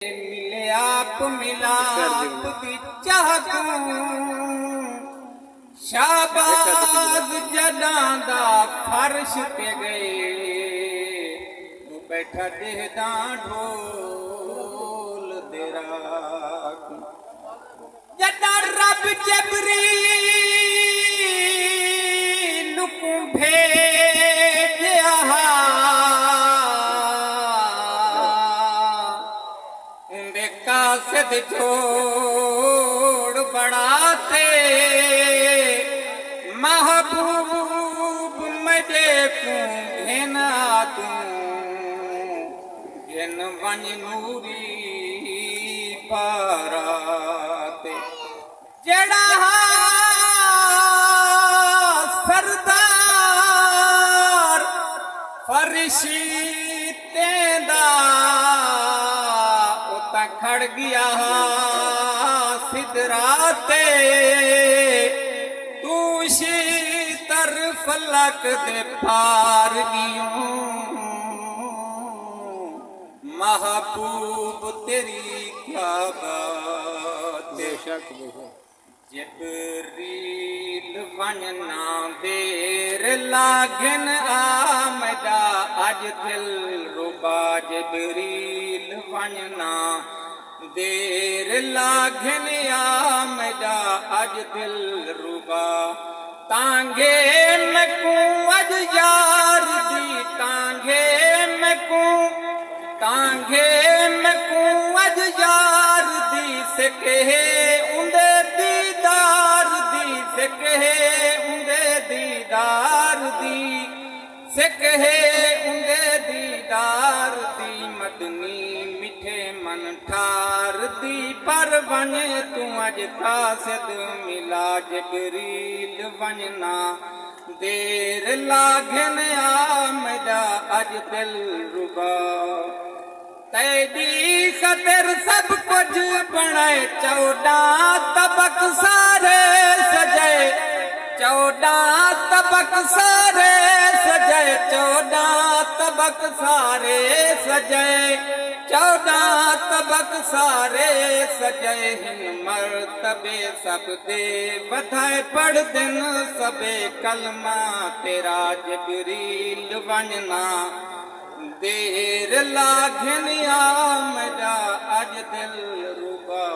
मिले आप मिलाप दी चाहतू शाबाज जडां दा फर्श ते गए तू बैठा देहदा ढोल दे राख जडां रब जबरील को भेजिया कासिद जोड़ बढ़ाते महबूब मजे को घेना तू घेन वन नूरी पाराते जड़ा सरदार फरिशी तेंदा खड़ गया सिदराते तू शीतर फलक दे पार गियूं महबूब तेरी क्या बात बेशक जबरील वनना देर लागन आमदा अज दिल रुबा जबरील वनना देर लागन आमदा अज दिल रुबा तांगे मकू अज यार दी तांगे मकू अज यार दी से कहे उंदे दीदार दी से कहे उंदे दीदार दी से कहे उंदे दीदार दी मदनी मिठे मन ठार दी पर वन तू अज कासिद मिला जबरील वनना देर लागन आमदा अज दिल रुबा तैदी खतर सब कुछ बने 14 तबक सारे सजे 14 तबक सारे सजे 14 तबक सारे सजे 14 तबक सारे सजे हिन मर्तबे सब दे बधाए पढ़ दिन सबे कलमा तेरा जबरील वनना देर लागन आमदा अज दिल रुबा।